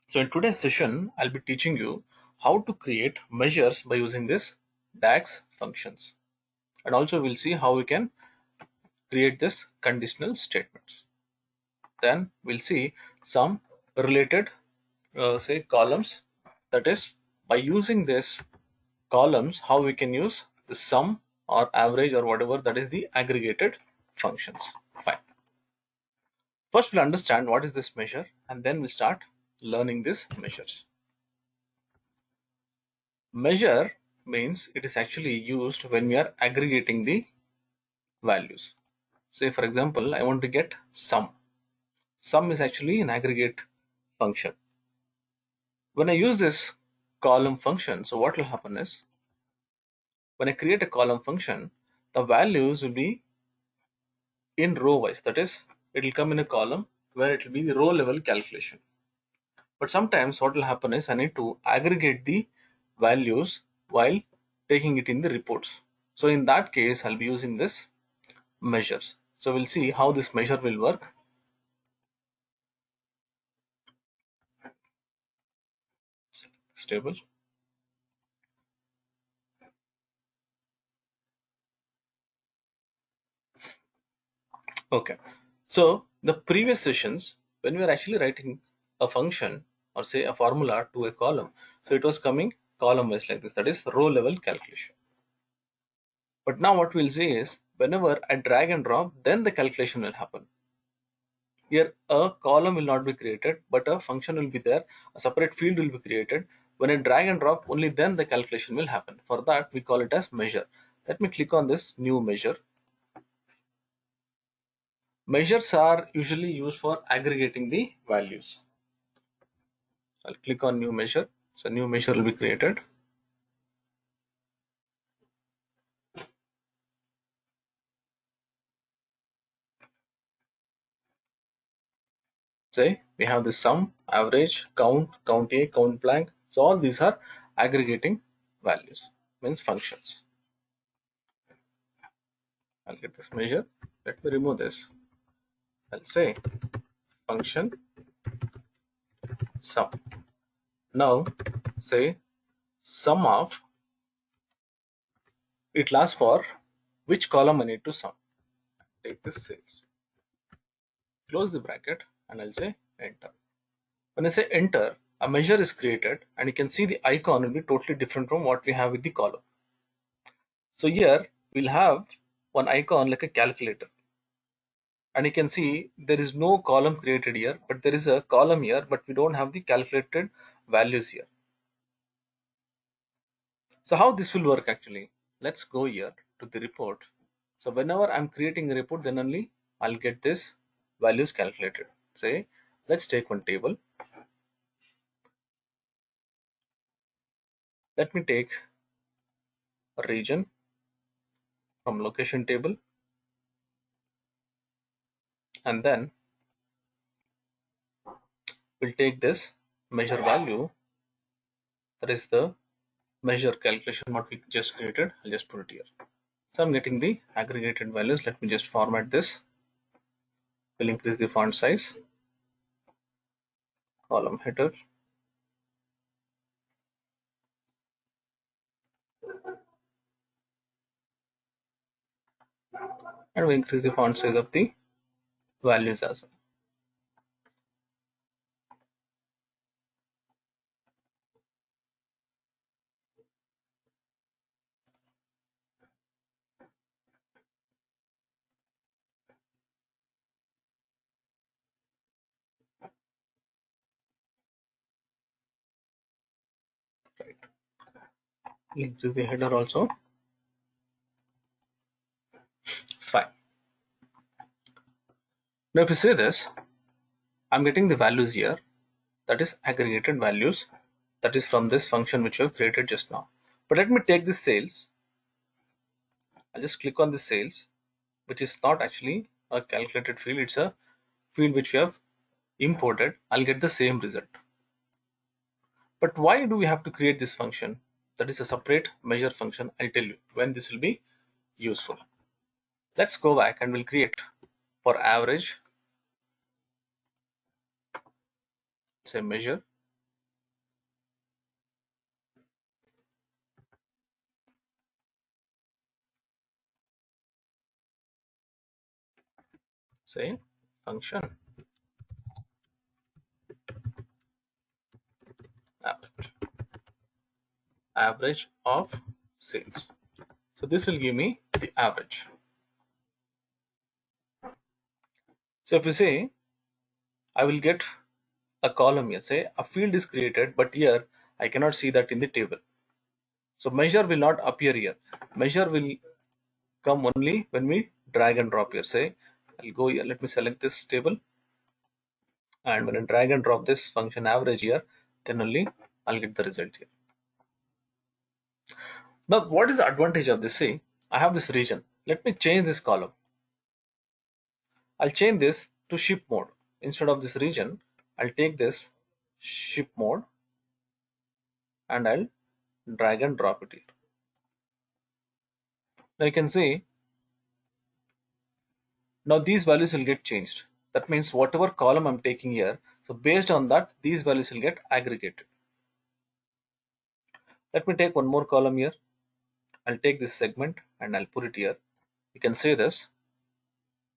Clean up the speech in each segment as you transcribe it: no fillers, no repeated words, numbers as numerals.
So in today's session, I'll be teaching you how to create measures by using this DAX functions. And also we'll see how we can create this conditional statements. Then we'll see some related say columns. That is, by using this columns, how we can use the sum or average or whatever, that is the aggregated functions. Fine. First we'll understand what is this measure, and then we start learning these measures. Measure means it is actually used when we are aggregating the values. Say for example, I want to get sum. Sum is actually an aggregate function. When I use this column function, so what will happen is, when I create a column function, the values will be in row wise. That is, it will come in a column where it will be the row level calculation. But sometimes what will happen is I need to aggregate the values while taking it in the reports. So in that case, I'll be using this measures. So we'll see how this measure will work. Stable. Okay. So the previous sessions, when we were actually writing a function or say a formula to a column, so it was coming column wise like this, that is row level calculation. But now what we'll see is, whenever I drag and drop, then the calculation will happen. Here a column will not be created, but a function will be there, a separate field will be created. When I drag and drop, only then the calculation will happen. For that we call it as measure. Let me click on this new measure. Measures are usually used for aggregating the values. I'll click on new measure. So new measure will be created. Say we have the sum, average, count, count A, count blank. So all these are aggregating values, means functions. I'll get this measure. Let me remove this. I'll say function sum. Now say sum of, it lasts for which column I need to sum. Take this sales. Close the bracket and I'll say enter. When I say enter, a measure is created and you can see the icon will be totally different from what we have with the column. So here we'll have one icon like a calculator, and you can see there is no column created here, but there is a column here, but we don't have the calculated values here. So how this will work actually? Let's go here to the report. So whenever I'm creating a report, then only I'll get this values calculated. Say let's take one table. Let me take a region from location table, and then we'll take this measure value, that is the measure calculation what we just created. I'll just put it here. So I'm getting the aggregated values. Let me just format this. We'll increase the font size, column header, and we increase the font size of the values as well. Right. We'll increase the header also. Fine. Now if you say this, I'm getting the values here, that is aggregated values, that is from this function which we have created just now. But let me take this sales. I'll just click on the sales, which is not actually a calculated field, it's a field which we have imported. I'll get the same result. But why do we have to create this function? That is a separate measure function. I'll tell you when this will be useful. Let's go back and we'll create for average say measure, say function average, average of sales. So this will give me the average. So if you say I will get a column here, say a field is created, but here I cannot see that in the table. So measure will not appear here. Measure will come only when we drag and drop here. Say I'll go here, let me select this table, and when I drag and drop this function average here, then only I'll get the result here. Now what is the advantage of this? See, I have this region. Let me change this column. I'll change this to ship mode. Instead of this region, I'll take this ship mode and I'll drag and drop it here. Now you can see now these values will get changed. That means whatever column I'm taking here, so based on that, these values will get aggregated. Let me take one more column here. I'll take this segment and I'll put it here. You can see this.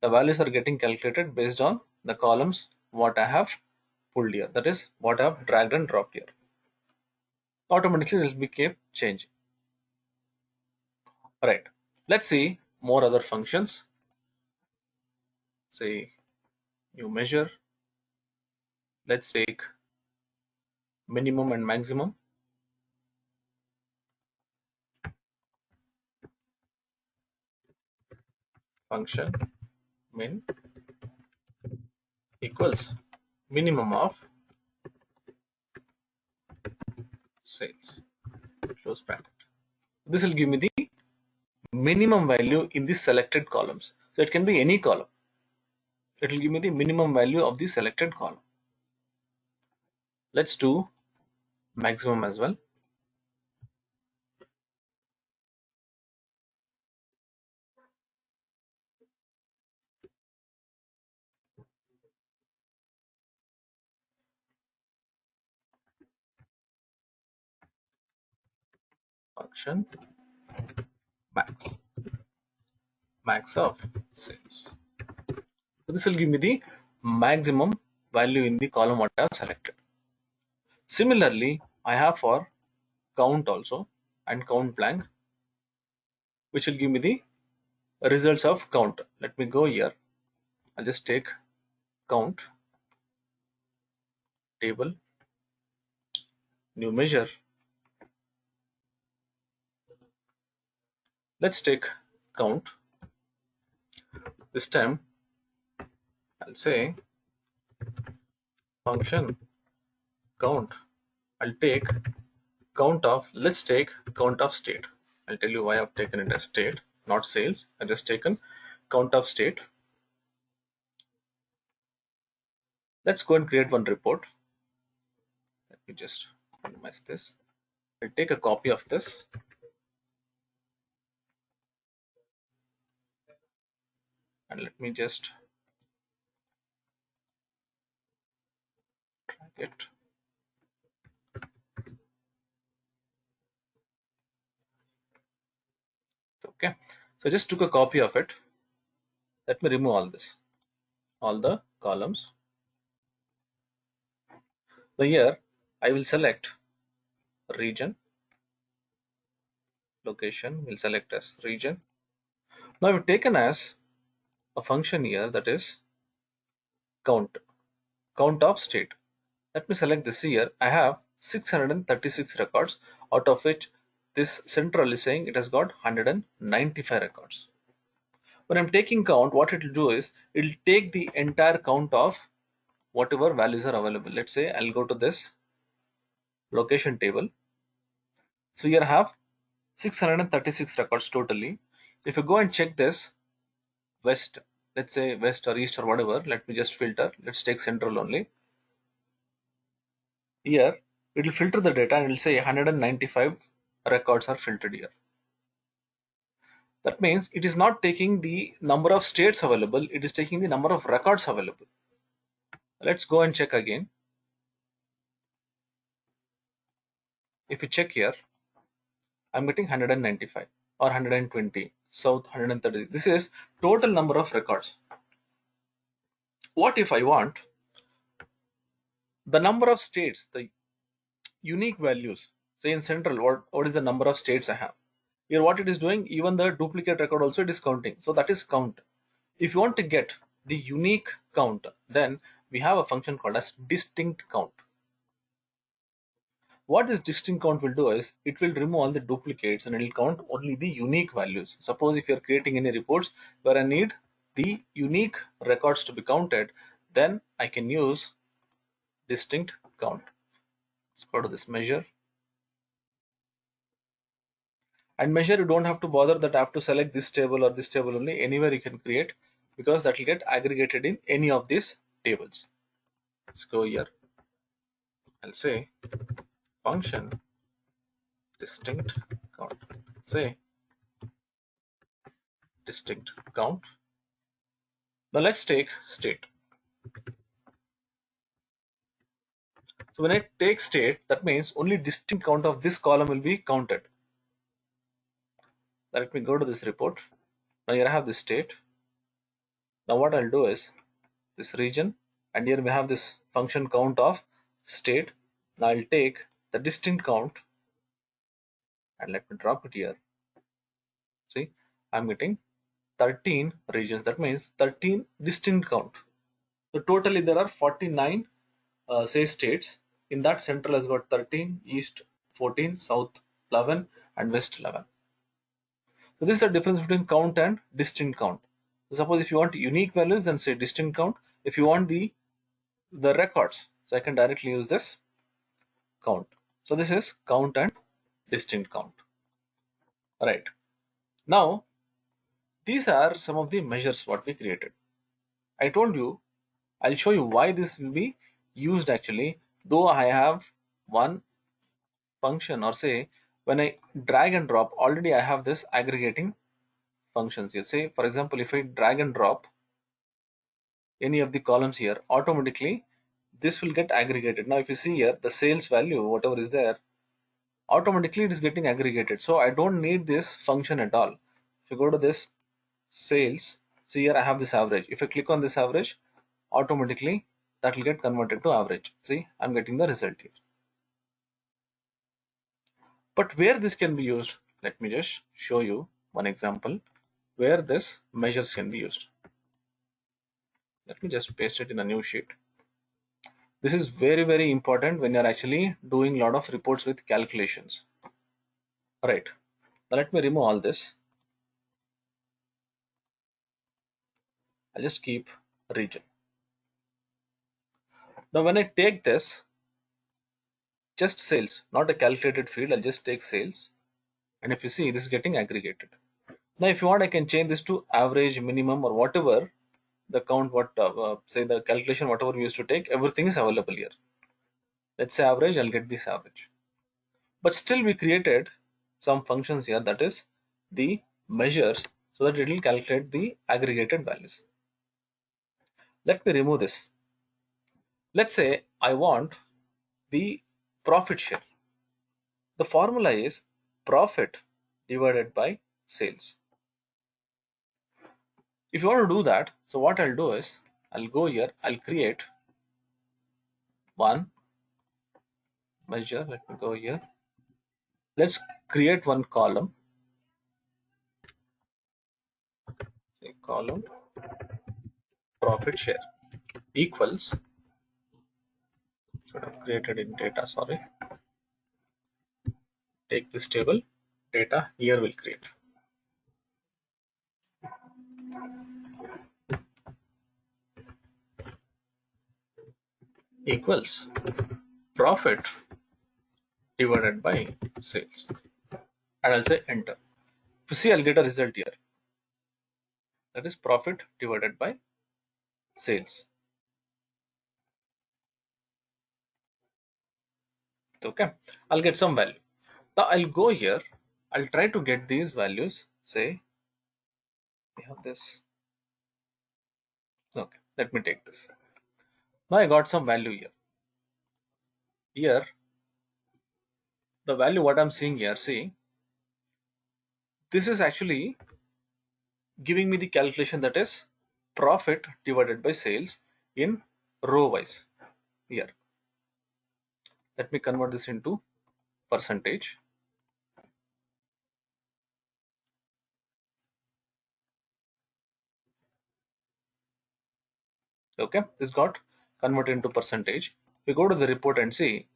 The values are getting calculated based on the columns what I have pulled here. That is what I have dragged and dropped here. Automatically it will be kept changing. Alright. Let's see more other functions. Say new measure. Let's take minimum and maximum. Function min equals minimum of sales, close bracket. This will give me the minimum value in the selected columns. So it can be any column. It will give me the minimum value of the selected column. Let's do maximum as well. Function max of sales. So this will give me the maximum value in the column what I have selected. Similarly, I have for count also and count blank, which will give me the results of count. Let me go here. I'll just take count table, new measure. Let's take count. This time I'll say function count. I'll take count of, let's take count of state. I'll tell you why I've taken it as state, not sales. I've just taken count of state. Let's go and create one report. Let me just minimize this. I'll take a copy of this. And let me just drag it. Okay, so I just took a copy of it. Let me remove all this, all the columns. So here I will select region, location, will select as region. Now I've taken as a function here, that is count of state. Let me select this here. I have 636 records, out of which this central is saying it has got 195 records. When I'm taking count, what it will do is it will take the entire count of whatever values are available. Let's say I'll go to this location table. So here I have 636 records totally. If you go and check this west, let's say west or east or whatever, let me just filter. Let's take central only. Here it will filter the data and it will say 195 records are filtered here. That means it is not taking the number of states available, it is taking the number of records available. Let's go and check again. if you check here, I'm getting 195 or 120, south 130. This is total number of records. What if I want the number of states, the unique values? Say in central, what is the number of states I have? Here what it is doing, even the duplicate record also it is counting. So that is count. If you want to get the unique count, then we have a function called as distinct count. What this distinct count will do is it will remove all the duplicates and it will count only the unique values. Suppose if you are creating any reports where I need the unique records to be counted, then I can use distinct count. Let's go to this measure. And measure, you don't have to bother that I have to select this table or this table only. Anywhere you can create, because that will get aggregated in any of these tables. Let's go here. I'll say function distinct count. Say distinct count. Now let's take state. So when I take state, that means only distinct count of this column will be counted. Now let me go to this report. Now here I have this state. Now what I'll do is this region, and here we have this function count of state. Now I'll take the distinct count and let me drop it here. See, I'm getting 13 regions. That means 13 distinct count. So totally there are 49 say states. In that central has got 13, east 14, south 11 and west 11. So this is the difference between count and distinct count. So suppose if you want unique values, then say distinct count. If you want the records, so I can directly use this count. So this is count and distinct count. Right. Now these are some of the measures what we created. I told you I'll show you why this will be used actually, though I have one function, or say when I drag and drop, already I have this aggregating functions here. Say for example, if I drag and drop any of the columns here, automatically this will get aggregated. Now if you see here the sales value, whatever is there, automatically it is getting aggregated. So I don't need this function at all. If you go to this sales, see here I have this average. If I click on this average, automatically that will get converted to average. See, I'm getting the result here. But where this can be used, let me just show you one example where this measures can be used. Let me just paste it in a new sheet. This is very important when you're actually doing a lot of reports with calculations. Right. Now let me remove all this. I'll just keep region. Now when I take this, just sales, not a calculated field, I'll just take sales. And if you see, this is getting aggregated. Now if you want, I can change this to average, minimum, or whatever the count, say the calculation, whatever we used to take, everything is available here. Let's say average, I'll get this average. But still we created some functions here, that is the measures, so that it will calculate the aggregated values. Let me remove this. Let's say I want the profit share. The formula is profit divided by sales. If you want to do that, so what I'll do is I'll go here, I'll create one measure. Let me go here. Let's create one column. Say column profit share equals, should have created in data, sorry. Take this table, data, here we'll create. Equals profit divided by sales. And I'll say enter. If you see, I'll get a result here. That is profit divided by sales. Okay, I'll get some value. Now I'll go here, I'll try to get these values. Say we have this. Okay, let me take this. Now I got some value here. Here the value what I'm seeing here, see, this is actually giving me the calculation that is profit divided by sales in row wise here. Let me convert this into percentage. Okay, this got converted into percentage. We go to the report and see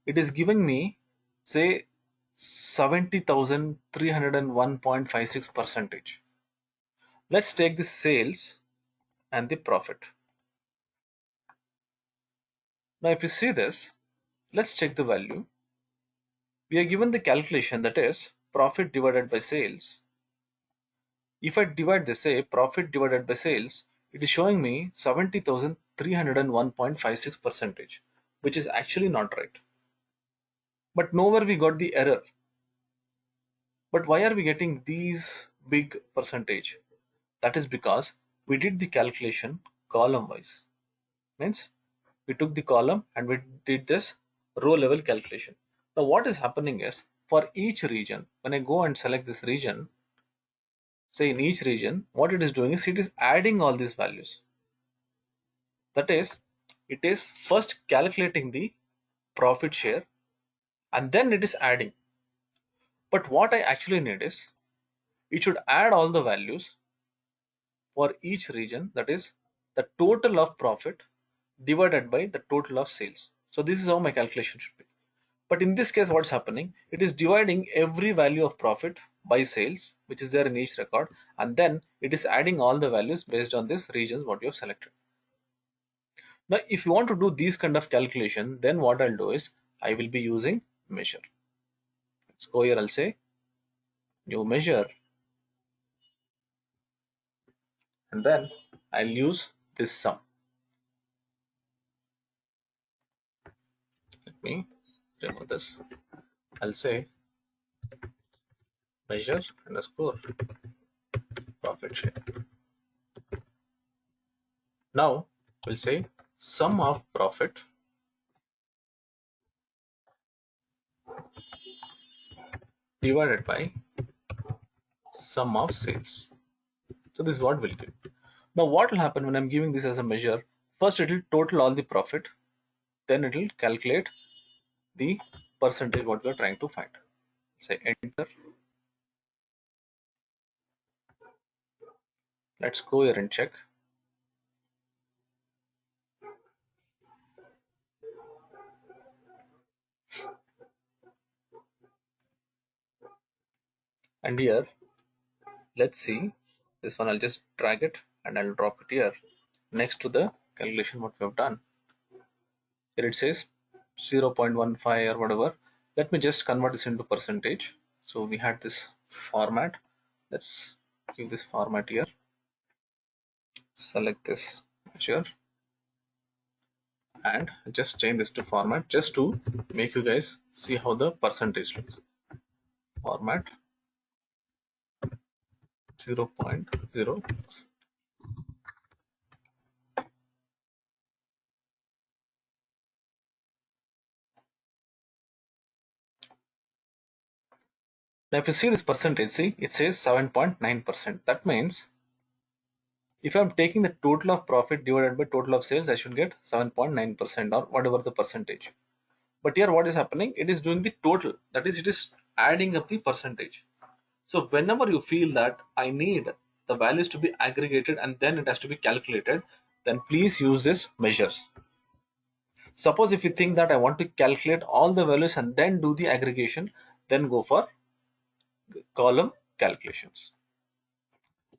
it is giving me say 70,301.56 percentage. Let's take the sales and the profit. Now if you see this, let's check the value. We are given the calculation that is profit divided by sales. If I divide this, say profit divided by sales, it is showing me 70,301.56 percentage, which is actually not right. But nowhere we got the error. But why are we getting these big percentage? That is because we did the calculation column wise. Means we took the column and we did this row level calculation. Now what is happening is for each region, when I go and select this region, say in each region, what it is doing is it is adding all these values. That is, it is first calculating the profit share and then it is adding. But what I actually need is it should add all the values for each region, that is the total of profit divided by the total of sales. So this is how my calculation should be. But in this case, what's happening? It is dividing every value of profit by sales, which is there in each record, and then it is adding all the values based on these regions what you have selected. Now, if you want to do these kind of calculation, then what I'll do is I will be using measure. Let's go here. I'll say new measure, and then I'll use this sum. Let me remove this. I'll say measure underscore profit share. Now we'll say sum of profit divided by sum of sales. So this is what we'll give. Now what will happen when I'm giving this as a measure? First it will total all the profit, then it will calculate the percentage what we are trying to find. Say enter. Let's go here and check. And here, let's see this one. I'll just drag it and I'll drop it here next to the calculation what we have done. Here it says 0.15 or whatever. Let me just convert this into percentage. So we had this format. Let's give this format here. Select this measure and just change this to format just to make you guys see how the percentage looks. Format 0.0. Now if you see this percentage, see it says 7.9%. That means if I'm taking the total of profit divided by total of sales, I should get 7.9% or whatever the percentage. But here what is happening? It is doing the total. That is, it is adding up the percentage. So whenever you feel that I need the values to be aggregated and then it has to be calculated, then please use this measures. Suppose if you think that I want to calculate all the values and then do the aggregation, then go for column calculations.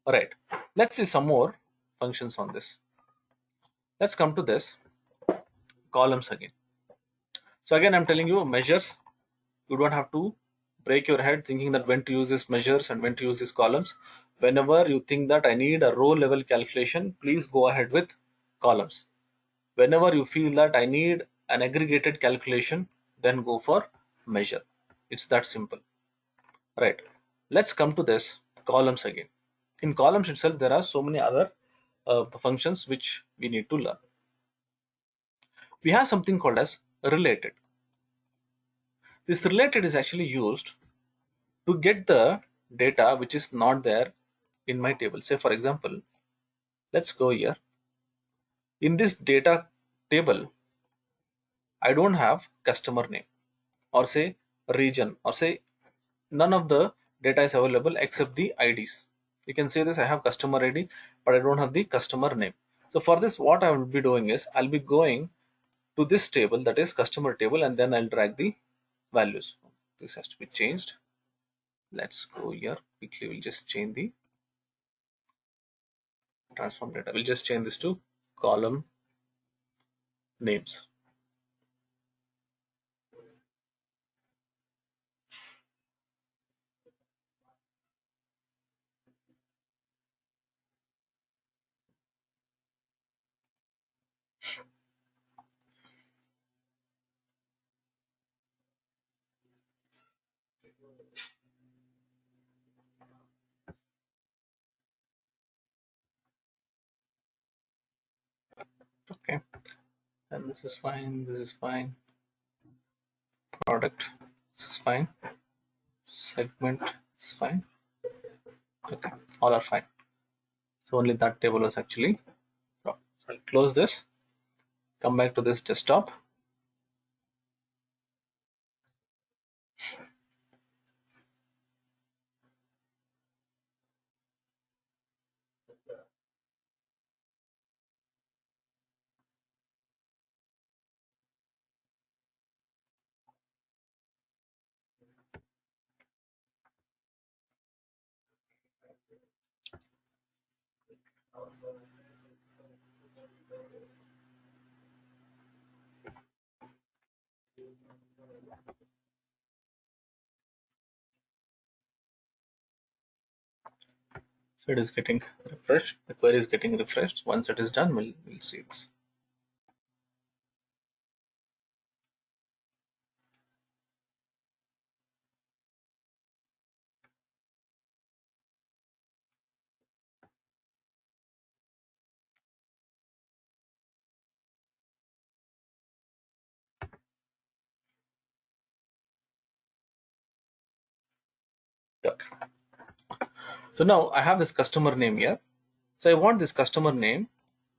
All right, let's see some more functions on this. Let's come to this columns again. So again, I'm telling you measures. You don't have to break your head thinking that when to use these measures and when to use these columns. Whenever you think that I need a row level calculation, please go ahead with columns. Whenever you feel that I need an aggregated calculation, then go for measure. It's that simple. Right. Let's come to this columns again. In columns itself, there are so many other functions which we need to learn. We have something called as related. This related is actually used to get the data which is not there in my table. Say for example, let's go here. In this data table, I don't have customer name, or say region, or say none of the data is available except the IDs. You can say this, I have customer ID, but I don't have the customer name. So for this, what I will be doing is I'll be going to this table, that is customer table, and then I'll drag the values. This has to be changed. Let's go here quickly. We'll just change the transform data. We'll just change this to column names. Okay, and this is fine. This is fine. Product, this is fine. Segment is fine. Okay, all are fine. So only that table was actually wrong. So I'll close this, come back to this desktop. So it is getting refreshed. The query is getting refreshed. Once it is done, we'll see this. Okay. So now I have this customer name here. So I want this customer name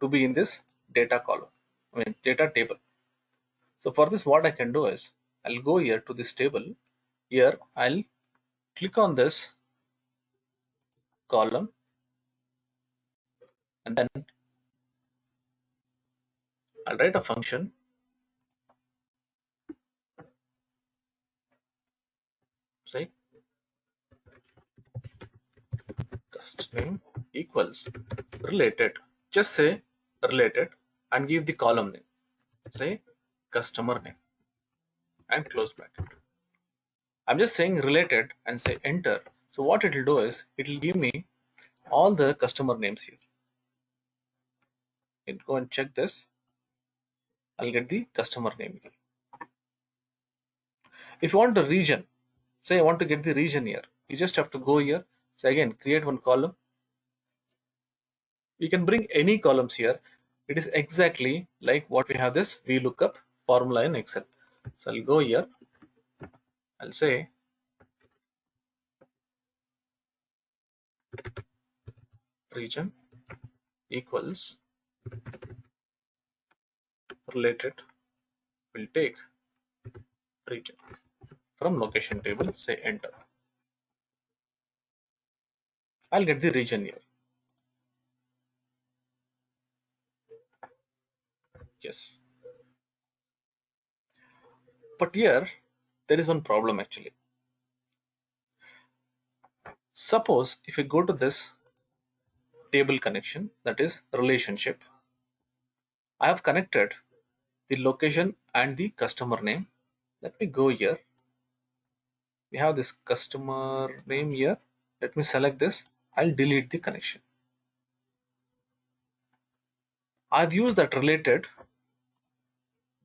to be in this data column, data table. So for this, what I can do is I'll go here to this table. Here I'll click on this column, and then I'll write a function, say cust name equals related. Just say related and give the column name. Say customer name and close bracket. I'm just saying related and say enter. So what it will do is it will give me all the customer names here. You go and check this. I'll get the customer name here. If you want a region, say I want to get the region here, you just have to go here. So again, create one column. You can bring any columns here. It is exactly like what we have this VLOOKUP formula in Excel. So I'll go here. I'll say region equals related. We'll take region from location table. Say enter. I'll get the region here. Yes. But here there is one problem actually. Suppose if you go to this table connection, that is relationship, I have connected the location and the customer name. Let me go here. We have this customer name here. Let me select this. I'll delete the connection. I've used that related,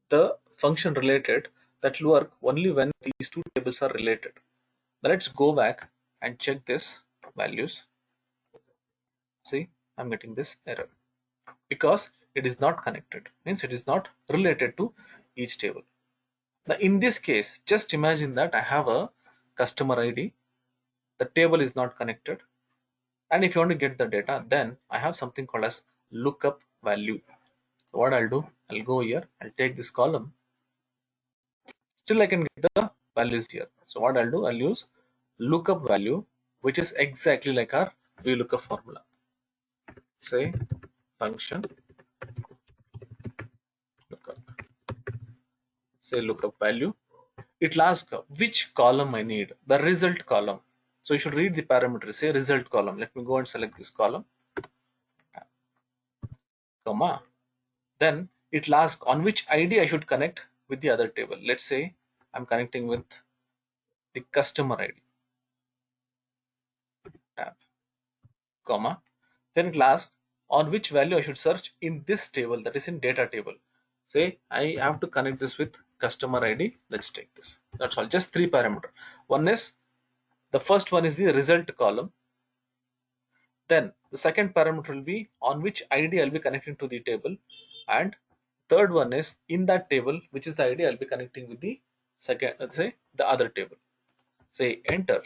the function related, that will work only when these two tables are related. Now let's go back and check this values. See, I'm getting this error because it is not connected, means it is not related to each table. Now in this case, just imagine that I have a customer ID, the table is not connected, and if you want to get the data, then I have something called as lookup value. So what I'll do, I'll go here, I'll take this column, still I can get the values here. So what I'll do, I'll use lookup value, which is exactly like our VLOOKUP formula. Say function lookup, say lookup value. It will ask which column I need, the result column. So you should read the parameter, say result column. Let me go and select this column, comma. Then it will ask on which ID I should connect with the other table. Let's say I'm connecting with the customer ID, tab, comma. Then it will ask on which value I should search in this table, that is in data table. Say I have to connect this with customer ID. Let's take this. That's all, just three parameters. One is, the first one is the result column. Then the second parameter will be on which ID I'll be connecting to the table, and third one is in that table, which is the ID I'll be connecting with the second, say the other table. Say enter.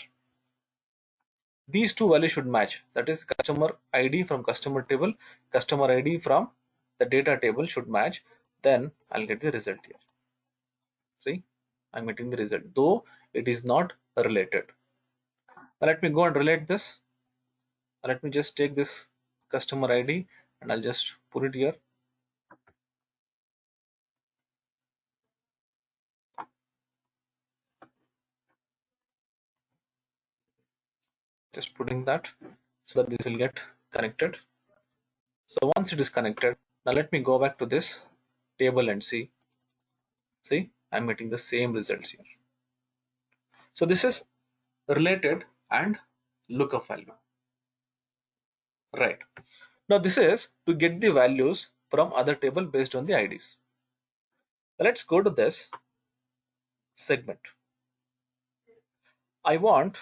These two values should match. That is customer ID from customer table, customer ID from the data table should match. Then I'll get the result here. See, I'm getting the result, though it is not related. Now let me go and relate this. Let me just take this customer ID and I'll just put it here. Just putting that so that this will get connected. So once it is connected, now let me go back to this table and see I'm getting the same results here. So this is related and lookup value, right? Now this is to get the values from other table based on the IDs. Let's go to this segment. I want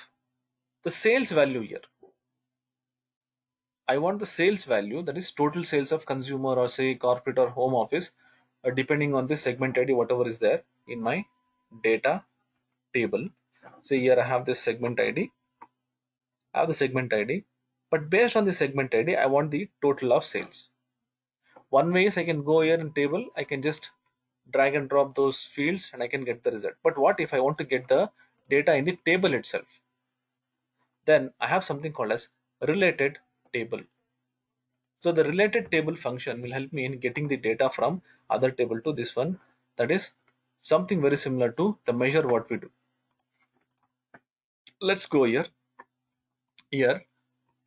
the sales value here. I want the sales value, that is total sales of consumer or say corporate or home office, depending on the segment ID, whatever is there in my data table. So here I have this segment ID, I have the segment ID, but based on the segment ID, I want the total of sales. One way is I can go here in table, I can just drag and drop those fields and I can get the result. But what if I want to get the data in the table itself? Then I have something called as related table. So the related table function will help me in getting the data from other table to this one. That is something very similar to the measure what we do. Let's go here. Here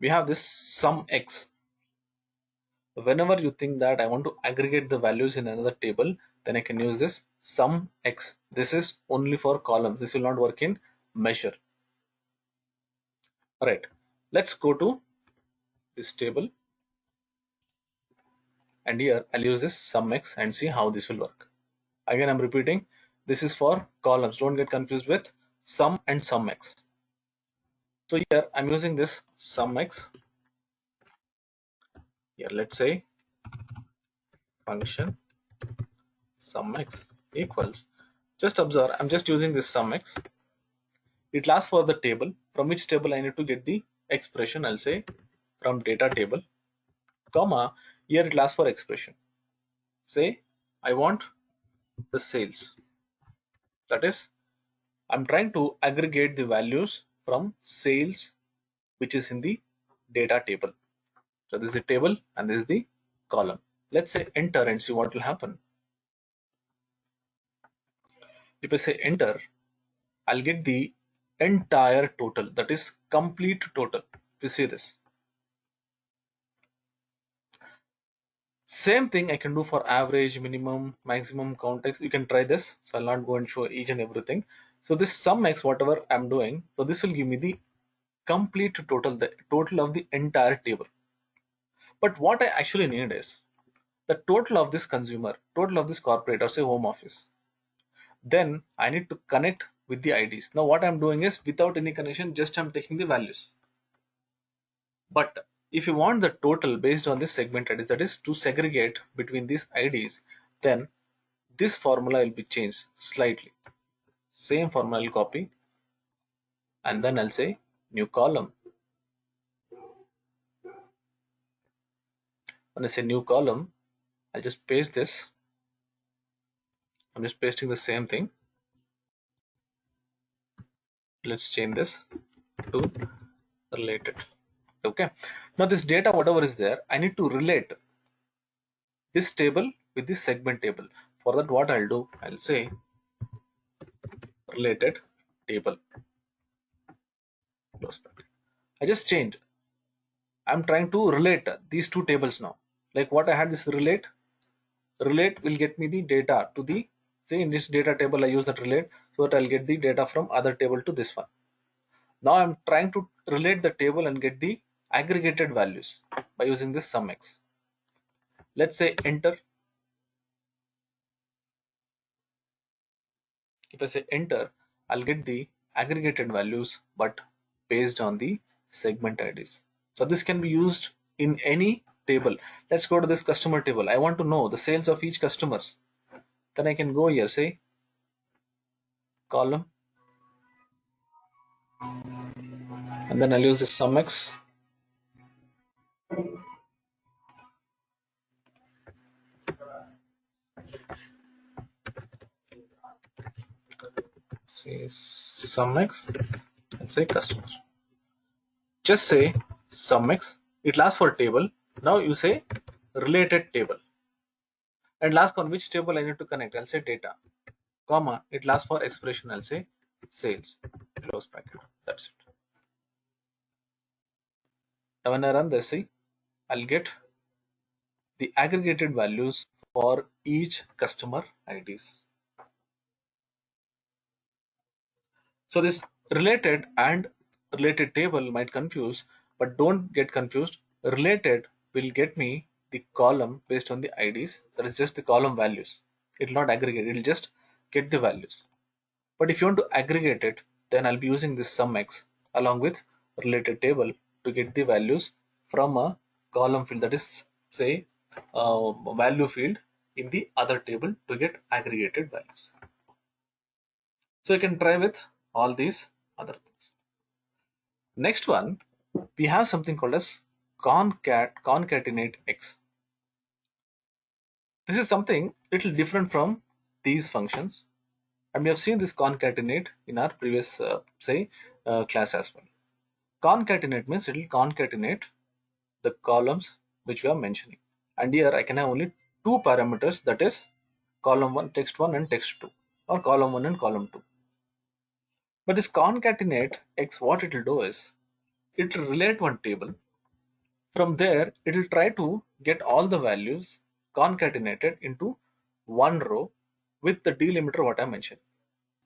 we have this sum x. Whenever you think that I want to aggregate the values in another table, then I can use this sum x. This is only for columns. This will not work in measure. All right, let's go to this table. And here I'll use this sum x and see how this will work. Again, I'm repeating, this is for columns. Don't get confused with sum and sum x. So here I'm using this sum x. Here let's say function sum x equals, just observe, I'm just using this sum x. It lasts for the table. From which table I need to get the expression? I'll say from data table, comma, here it lasts for expression. Say I want the sales. That is, I'm trying to aggregate the values from sales, which is in the data table. So this is the table and this is the column. Let's say enter and see what will happen. If I say enter, I'll get the entire total, that is complete total. If you see this, same thing I can do for average, minimum, maximum, context. You can try this. So I'll not go and show each and everything. So this sum x, whatever I'm doing, so this will give me the complete total, the total of the entire table. But what I actually need is the total of this consumer, total of this corporate or say home office. Then I need to connect with the IDs. Now what I'm doing is without any connection, just I'm taking the values. But if you want the total based on this segment IDs, that is to segregate between these IDs, then this formula will be changed slightly. Same formula I'll copy, and then I'll say new column. When I say new column, I'll just paste this. I'm just pasting the same thing. Let's change this to related. Okay. Now this data, whatever is there, I need to relate this table with this segment table. For that, what I'll do, I'll say related table. Close bracket. I just changed. I'm trying to relate these two tables now. Like what I had this relate will get me the data to the, say in this data table I use that relate, so that I'll get the data from other table to this one. Now I'm trying to relate the table and get the aggregated values by using this sumX. Let's say enter. If I say enter, I'll get the aggregated values but based on the segment IDs. So this can be used in any table. Let's go to this customer table. I want to know the sales of each customers. Then I can go here, say column, and then I'll use this sumX. Say sumX and say customer. Just say sumX. It lasts for table. Now you say related table. And last on which table I need to connect. I'll say data, comma. It lasts for expression. I'll say sales. Close bracket. That's it. Now when I run this, see, I'll get the aggregated values for each customer IDs. So this related and related table might confuse, but don't get confused. Related will get me the column based on the IDs. That is just the column values. It will not aggregate. It will just get the values. But if you want to aggregate it, then I'll be using this sumX along with related table to get the values from a column field, that is say value field in the other table to get aggregated values. So you can try with all these other things. Next one, we have something called as concatenate X. This is something little different from these functions, and we have seen this concatenate in our previous class as well. Concatenate means it will concatenate the columns which we are mentioning, and here I can have only two parameters, that is column 1, text 1 and text 2, or column 1 and column 2. But this concatenate X, what it will do is it will relate one table. From there it will try to get all the values concatenated into one row with the delimiter what I mentioned.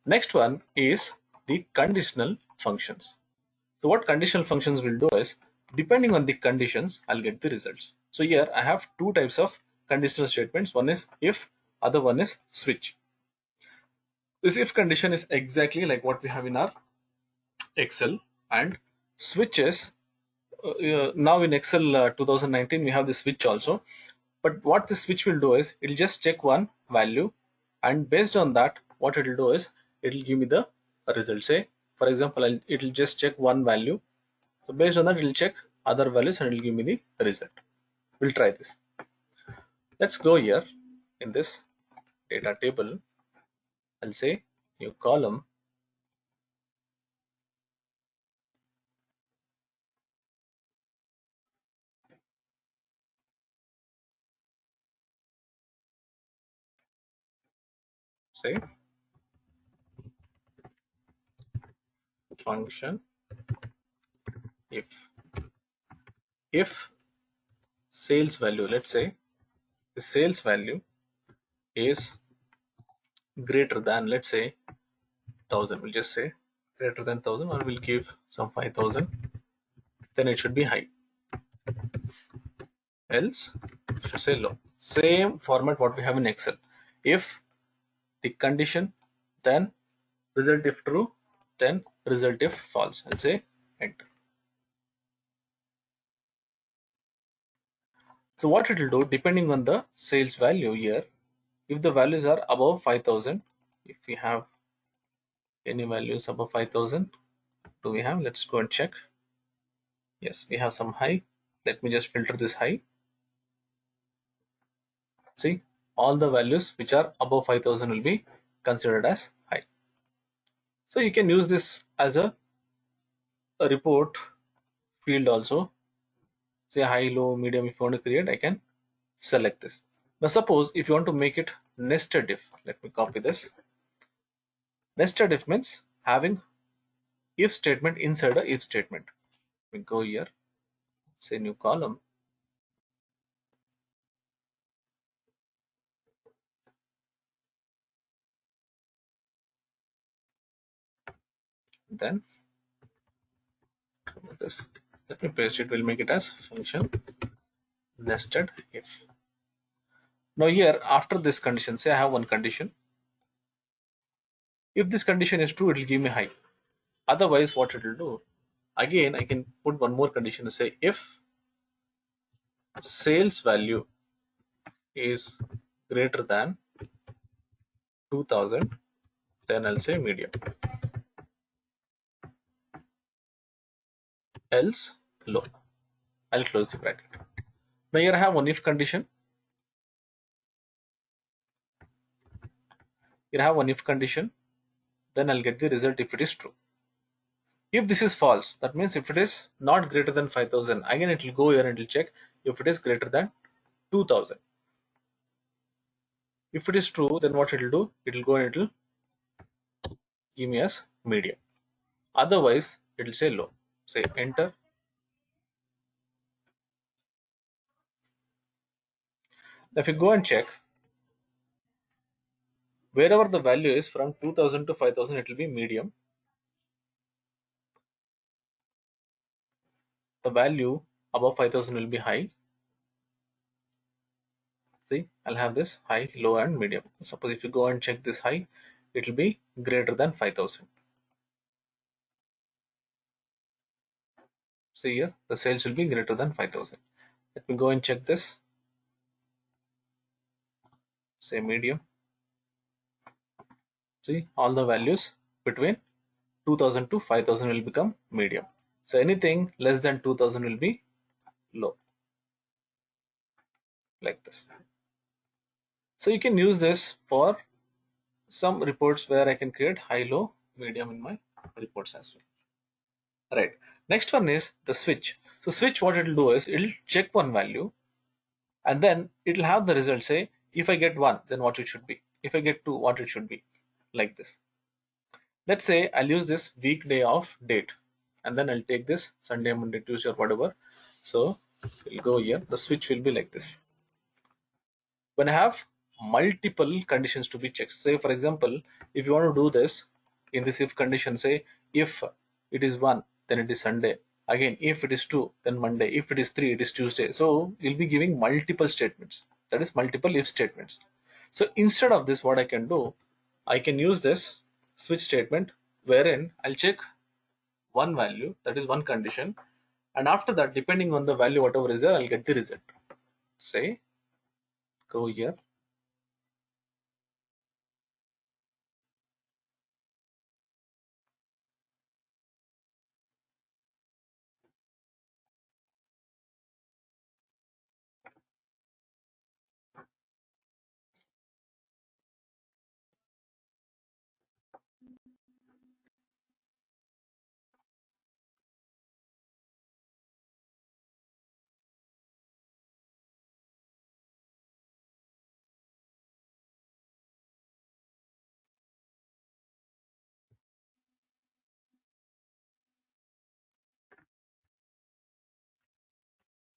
Next one is the conditional functions. So what conditional functions will do is, depending on the conditions, I'll get the results. So here I have two types of conditional statements. One is if, other one is switch. This if condition is exactly like what we have in our Excel, and switches now in Excel 2019 we have the switch also. But what the switch will do is, it will just check one value, and based on that what it will do is it will give me the result. Say for example, it will just check one value, so based on that it will check other values and it will give me the result. We'll try this. Let's go here in this data table. I'll say new column, say function if sales value, let's say the sales value is greater than, let's say 1000, we'll just say greater than 1000, or we'll give some 5000, then it should be high, else it should say low. Same format what we have in Excel. If the condition, then result if true, then result if false. I'll say enter. So what it will do, depending on the sales value here, if the values are above 5000, if we have any values above 5000, do we have? Let's go and check. Yes, we have some high. Let me just filter this high. See, all the values which are above 5000 will be considered as high. So you can use this as a report field also. Say high, low, medium. If you want to create, I can select this. Now suppose if you want to make it nested if, let me copy this. Nested if means having if statement inside a if statement. We go here, say new column, then this, let me paste it, we'll make it as function nested if. Now here after this condition, say I have one condition. If this condition is true, it will give me high. Otherwise what it will do, again I can put one more condition, say if sales value is greater than 2000, then I'll say medium, else low. I'll close the bracket. Now here I have one if condition. Here I have one if condition. Then I'll get the result if it is true. If this is false, that means if it is not greater than 5000, again it will go here and it will check if it is greater than 2000. If it is true, then what it will do? It will go and it will give me as medium. Otherwise, it will say low. Say enter. If you go and check, wherever the value is from 2000 to 5000, it will be medium. The value above 5000 will be high. See, I'll have this high, low, and medium. Suppose if you go and check this high, it will be greater than 5000. See here, the sales will be greater than 5000. Let me go and check this. Say medium. See, all the values between 2000 to 5000 will become medium. So anything less than 2000 will be low, like this. So you can use this for some reports where I can create high, low, medium in my reports as well. Right. Next one is the switch. So switch, what it will do is it will check one value and then it will have the result say if I get 1, then what it should be. If I get 2, what it should be, like this. Let's say I'll use this weekday of date and then I'll take this Sunday, Monday, Tuesday or whatever. So we'll go here, the switch will be like this. When I have multiple conditions to be checked, say for example, if you want to do this in this if condition, say if it is 1, then it is Sunday. Again, if it is 2, then Monday. If it is 3, it is Tuesday. So you'll be giving multiple statements. That is multiple if statements. So instead of this, what I can do, I can use this switch statement wherein I'll check one value, that is one condition, and after that, depending on the value whatever is there, I'll get the result. Say go here,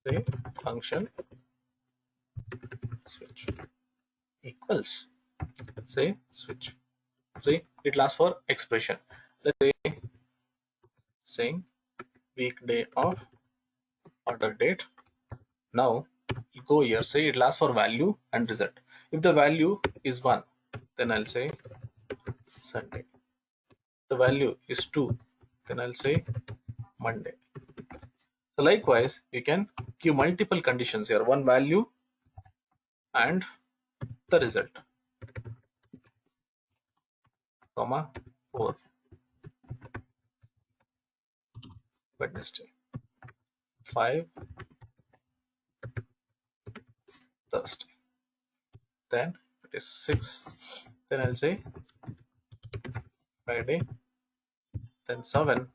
say function switch equals, say switch. See, it lasts for expression. Let's say saying weekday of order date. Now you go here, say it lasts for value and result. If the value is 1, then I'll say Sunday. The value is 2, then I'll say Monday. So likewise, you can give multiple conditions here, one value and the result. comma 4 Wednesday, 5 Thursday, then it is 6, then I'll say Friday, then 7,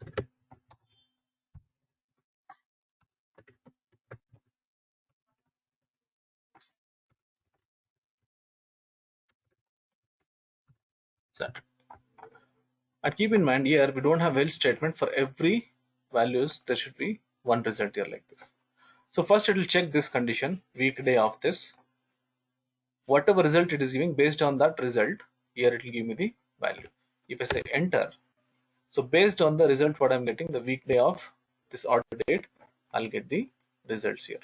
Saturday. And keep in mind here we don't have else statement. For every values there should be one result here like this. So first it will check this condition, weekday of this, whatever result it is giving, based on that result here it will give me the value. If I say enter, so based on the result what I'm getting, the weekday of this order date, I'll get the results here.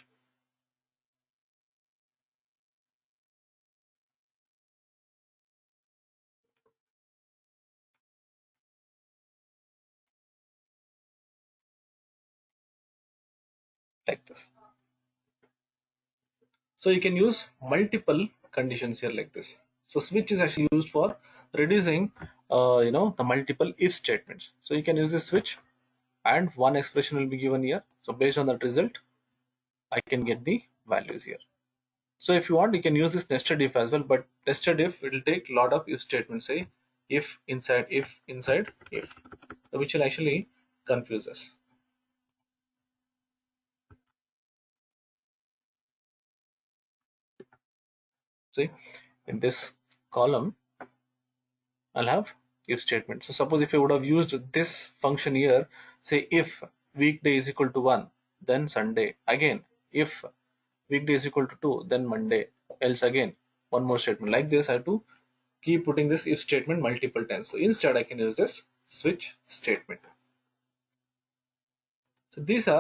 Like this. So you can use multiple conditions here like this. So switch is actually used for reducing the multiple if statements. So you can use this switch and one expression will be given here. So based on that result I can get the values here. So if you want you can use this nested if as well, but nested if it will take a lot of if statements, say if inside if, which will actually confuse us. See, in this column I'll have if statement. So suppose if I would have used this function here, say if weekday is equal to 1, then Sunday, again if weekday is equal to 2, then Monday, else again one more statement. Like this I have to keep putting this if statement multiple times. So instead I can use this switch statement. So these are